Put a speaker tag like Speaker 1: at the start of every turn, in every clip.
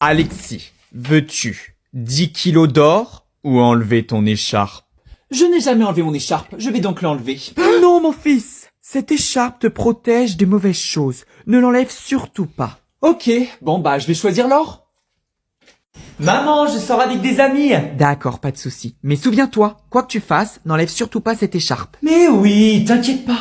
Speaker 1: Alexis, veux-tu 10 kilos d'or ou enlever ton écharpe?
Speaker 2: Je n'ai jamais enlevé mon écharpe, je vais donc l'enlever.
Speaker 1: Non, mon fils, cette écharpe te protège des mauvaises choses. Ne l'enlève surtout pas.
Speaker 2: Ok, bon bah je vais choisir l'or. Maman, je sors avec des amis.
Speaker 1: D'accord, pas de souci. Mais souviens-toi, quoi que tu fasses, n'enlève surtout pas cette écharpe.
Speaker 2: Mais oui, t'inquiète pas.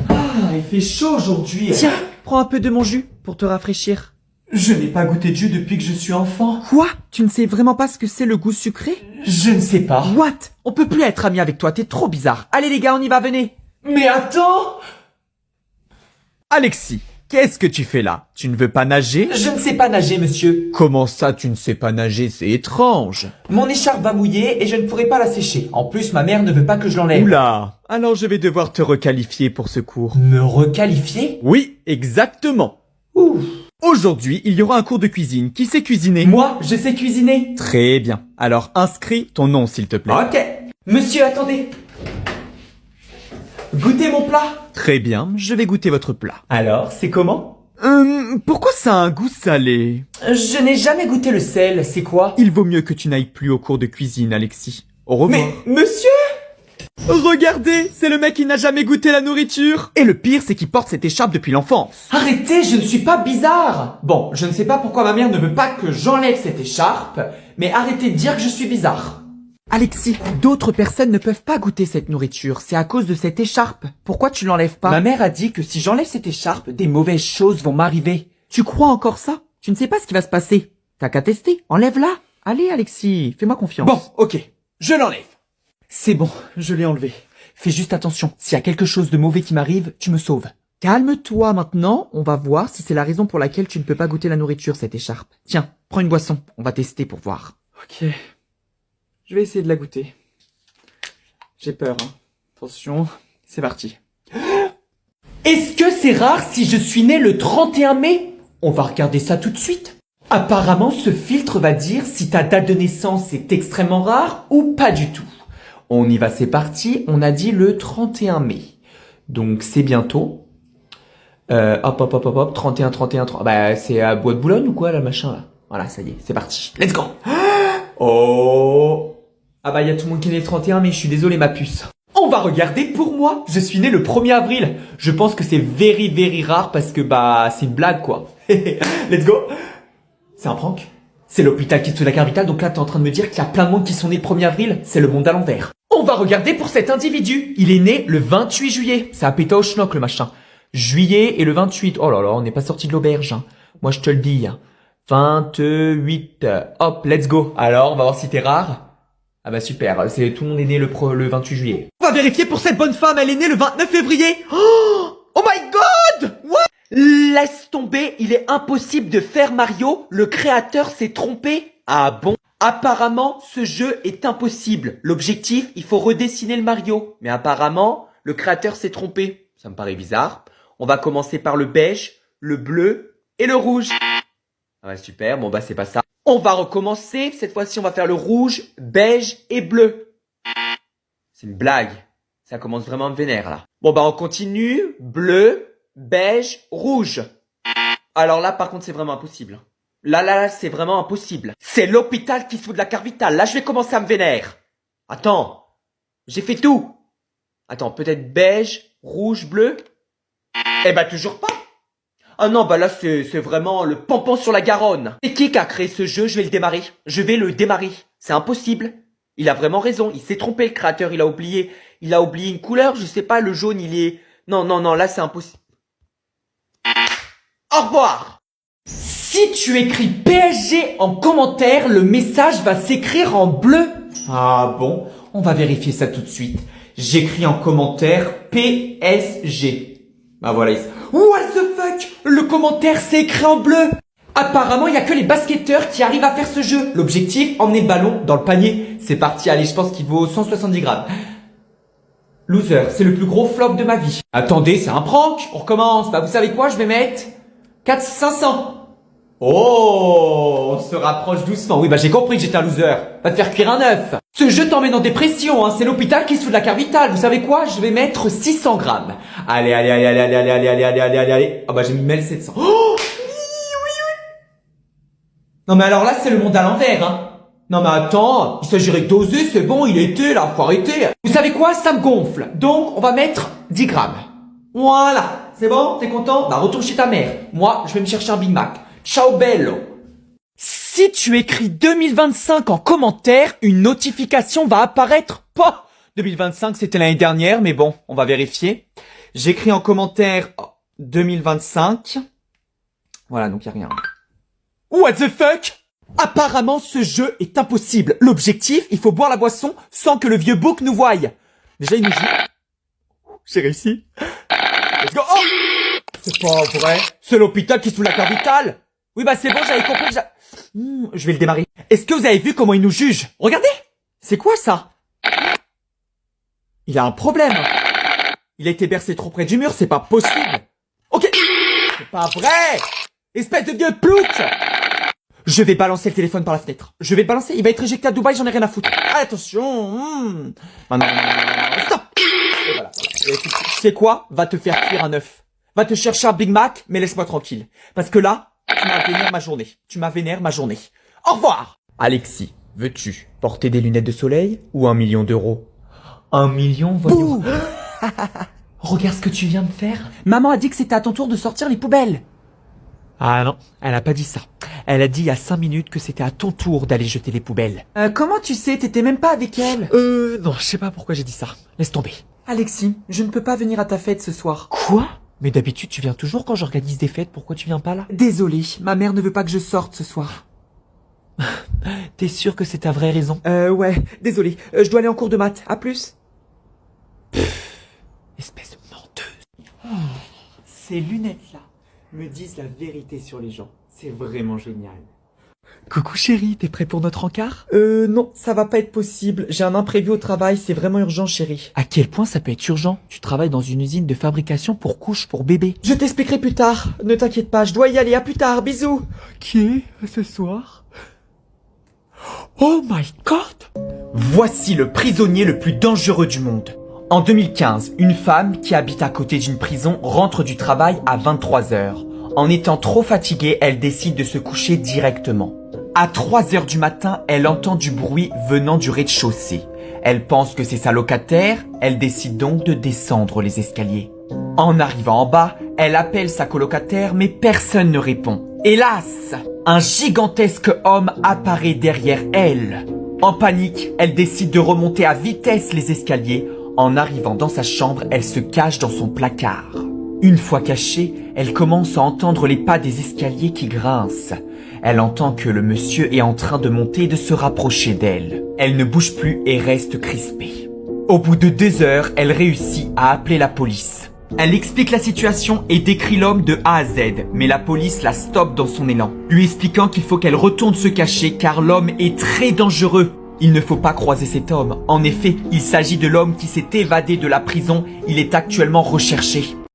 Speaker 2: Ah, il fait chaud aujourd'hui.
Speaker 1: Tiens, prends un peu de mon jus pour te rafraîchir.
Speaker 2: Je n'ai pas goûté de jus depuis que je suis enfant.
Speaker 1: Quoi? Tu ne sais vraiment pas ce que c'est le goût sucré?
Speaker 2: Je ne sais pas.
Speaker 1: What? On peut plus être amis avec toi, t'es trop bizarre. Allez les gars, on y va, venez.
Speaker 2: Mais attends!
Speaker 1: Alexis, qu'est-ce que tu fais là? Tu ne veux pas nager?
Speaker 2: Je ne sais pas nager, monsieur.
Speaker 1: Comment ça, tu ne sais pas nager? C'est étrange.
Speaker 2: Mon écharpe va mouiller et je ne pourrai pas la sécher. En plus, ma mère ne veut pas que je l'enlève.
Speaker 1: Oula, alors je vais devoir te requalifier pour ce cours.
Speaker 2: Me requalifier?
Speaker 1: Oui, exactement.
Speaker 2: Ouf.
Speaker 1: Aujourd'hui, il y aura un cours de cuisine. Qui sait cuisiner?
Speaker 2: Moi, je sais cuisiner.
Speaker 1: Très bien. Alors inscris ton nom, s'il te plaît.
Speaker 2: Ok. Monsieur, attendez. Goûtez mon plat.
Speaker 1: Très bien, je vais goûter votre plat.
Speaker 2: Alors, c'est comment?
Speaker 1: Pourquoi ça a un goût salé?
Speaker 2: Je n'ai jamais goûté le sel, c'est quoi?
Speaker 1: Il vaut mieux que tu n'ailles plus au cours de cuisine, Alexis. Au revoir.
Speaker 2: Mais, monsieur!
Speaker 1: Regardez, c'est le mec qui n'a jamais goûté la nourriture. Et le pire, c'est qu'il porte cette écharpe depuis l'enfance.
Speaker 2: Arrêtez, je ne suis pas bizarre. Bon, je ne sais pas pourquoi ma mère ne veut pas que j'enlève cette écharpe, mais arrêtez de dire que je suis bizarre.
Speaker 1: Alexis, d'autres personnes ne peuvent pas goûter cette nourriture. C'est à cause de cette écharpe. Pourquoi tu l'enlèves pas?
Speaker 2: Ma mère a dit que si j'enlève cette écharpe, des mauvaises choses vont m'arriver.
Speaker 1: Tu crois encore ça? Tu ne sais pas ce qui va se passer. T'as qu'à tester. Enlève-la. Allez, Alexis, fais-moi confiance.
Speaker 2: Bon, ok, je l'enlève. C'est bon, je l'ai enlevé. Fais juste attention, s'il y a quelque chose de mauvais qui m'arrive, tu me sauves.
Speaker 1: Calme-toi maintenant, on va voir si c'est la raison pour laquelle tu ne peux pas goûter la nourriture, cette écharpe. Tiens, prends une boisson, on va tester pour voir.
Speaker 2: Ok, je vais essayer de la goûter. J'ai peur, hein. Attention, c'est parti. Est-ce que c'est rare si je suis né le 31 mai? On va regarder ça tout de suite. Apparemment, ce filtre va dire si ta date de naissance est extrêmement rare ou pas du tout. On y va, c'est parti. On a dit le 31 mai. Donc, c'est bientôt. Hop. 31, 31, 30. Bah, c'est à Bois de Boulogne ou quoi, là, machin, là? Voilà, ça y est, c'est parti. Let's go! Oh! Ah bah, il y a tout le monde qui est né le 31 mai, je suis désolé, ma puce. On va regarder pour moi. Je suis né le 1er avril. Je pense que c'est very rare parce que, bah, c'est une blague, quoi. Let's go! C'est un prank? C'est l'hôpital qui est sous la carte vitale, donc là, t'es en train de me dire qu'il y a plein de monde qui sont nés le 1er avril? C'est le monde à l'envers. On va regarder pour cet individu. Il est né le 28 juillet. Ça a pété au schnock, le machin. Juillet et le 28. Oh là là, on n'est pas sorti de l'auberge, hein. Moi, je te le dis, hein. 28. Hop, let's go. Alors, on va voir si t'es rare. Ah bah super, c'est tout le monde est né le 28 juillet. On va vérifier pour cette bonne femme, elle est née le 29 février. Oh my god! What? Laisse tomber, il est impossible de faire Mario, le créateur s'est trompé. Ah bon? Apparemment, ce jeu est impossible. L'objectif, il faut redessiner le Mario. Mais apparemment, le créateur s'est trompé. Ça me paraît bizarre. On va commencer par le beige, le bleu et le rouge. Ah ouais, super, bon bah c'est pas ça. On va recommencer, cette fois-ci on va faire le rouge, beige et bleu. C'est une blague. Ça commence vraiment à me vénère là. Bon bah on continue, bleu, beige, rouge. Alors là par contre c'est vraiment impossible. Là c'est vraiment impossible. C'est l'hôpital qui se fout de la carte vitale. Là je vais commencer à me vénère. Attends, j'ai fait tout. Attends, peut-être beige, rouge, bleu. Eh bah toujours pas. Ah non, bah là, c'est vraiment le pompon sur la Garonne. C'est qui a créé ce jeu? Je vais le démarrer. Je vais le démarrer. C'est impossible. Il a vraiment raison. Il s'est trompé, le créateur. Il a oublié une couleur. Je sais pas, le jaune, il est... Non, là, c'est impossible. Au revoir. Si tu écris PSG en commentaire, le message va s'écrire en bleu. Ah bon? On va vérifier ça tout de suite. J'écris en commentaire PSG. Bah voilà. What the fuck? Le commentaire s'est écrit en bleu. Apparemment, il y a que les basketteurs qui arrivent à faire ce jeu. L'objectif, emmener le ballon dans le panier. C'est parti, allez, je pense qu'il vaut 170 grammes. Loser, c'est le plus gros flop de ma vie. Attendez, c'est un prank. On recommence. Bah vous savez quoi? Je vais mettre 500. Oh, on se rapproche doucement. Oui, bah j'ai compris que j'étais un loser. Va te faire cuire un œuf. Ce jeu t'emmène en dépression, hein. C'est l'hôpital qui se fout de la carte vitale. Vous savez quoi? Je vais mettre 600 grammes. Allez. Ah bah j'ai mis 1700. Oh, oui. Non mais alors là, c'est le monde à l'envers, hein. Non mais attends, il s'agirait d'oser, c'est bon, il était là, faut arrêter. Vous savez quoi, ça me gonfle. Donc, on va mettre 10 grammes. Voilà, c'est bon, t'es content? Bah retourne chez ta mère. Moi, je vais me chercher un Big Mac. Ciao bello. Si tu écris 2025 en commentaire, une notification va apparaître. Pas 2025, c'était l'année dernière, mais bon, on va vérifier. J'écris en commentaire 2025. Voilà, donc il n'y a rien. What the fuck? Apparemment, ce jeu est impossible. L'objectif, il faut boire la boisson sans que le vieux bouc nous voie. Déjà, il nous joue. J'ai réussi. Let's go. Oh! C'est pas vrai. C'est l'hôpital qui est sous la carte vitale. Oui, bah c'est bon, j'avais compris que je vais le démarrer. Est-ce que vous avez vu comment il nous juge? Regardez. C'est quoi ça? Il a un problème. Il a été bercé trop près du mur, c'est pas possible. Ok. C'est pas vrai. Espèce de vieux plouc. Je vais balancer le téléphone par la fenêtre. Je vais le balancer, il va être éjecté à Dubaï, j'en ai rien à foutre. Attention. Non, stop. Et voilà. Et tu sais quoi? Va te faire cuire un œuf. Va te chercher un Big Mac, mais laisse-moi tranquille. Parce que là, tu m'as vénère ma journée. Tu m'as vénère ma journée. Au revoir. Alexis, veux-tu porter des lunettes de soleil ou 1 million d'euros? 1 million, voyons. Regarde ce que tu viens de faire. Maman a dit que c'était à ton tour de sortir les poubelles. Ah non, elle a pas dit ça. Elle a dit il y a 5 minutes que c'était à ton tour d'aller jeter les poubelles. Comment tu sais? T'étais même pas avec elle. Non, je sais pas pourquoi j'ai dit ça. Laisse tomber. Alexis, je ne peux pas venir à ta fête ce soir. Quoi? Mais d'habitude, tu viens toujours quand j'organise des fêtes, pourquoi tu viens pas là? Désolé, ma mère ne veut pas que je sorte ce soir. T'es sûr que c'est ta vraie raison? Ouais, désolé, je dois aller en cours de maths, à plus. Espèce de menteuse. Ces lunettes-là me disent la vérité sur les gens. C'est vraiment génial. Coucou chérie, t'es prêt pour notre encart? Non, ça va pas être possible. J'ai un imprévu au travail, c'est vraiment urgent chérie. À quel point ça peut être urgent? Tu travailles dans une usine de fabrication pour couches pour bébés. Je t'expliquerai plus tard. Ne t'inquiète pas, je dois y aller, à plus tard, bisous. Qui est ce soir? Oh my god! Voici le prisonnier le plus dangereux du monde. En 2015, une femme qui habite à côté d'une prison rentre du travail à 23h. En étant trop fatiguée, elle décide de se coucher directement. À 3h du matin, elle entend du bruit venant du rez-de-chaussée. Elle pense que c'est sa locataire, elle décide donc de descendre les escaliers. En arrivant en bas, elle appelle sa colocataire mais personne ne répond. Hélas, un gigantesque homme apparaît derrière elle. En panique, elle décide de remonter à vitesse les escaliers. En arrivant dans sa chambre, elle se cache dans son placard. Une fois cachée, elle commence à entendre les pas des escaliers qui grincent. Elle entend que le monsieur est en train de monter et de se rapprocher d'elle. Elle ne bouge plus et reste crispée. Au bout de 2 heures, elle réussit à appeler la police. Elle explique la situation et décrit l'homme de A à Z, mais la police la stoppe dans son élan, lui expliquant qu'il faut qu'elle retourne se cacher car l'homme est très dangereux. Il ne faut pas croiser cet homme. En effet, il s'agit de l'homme qui s'est évadé de la prison. Il est actuellement recherché.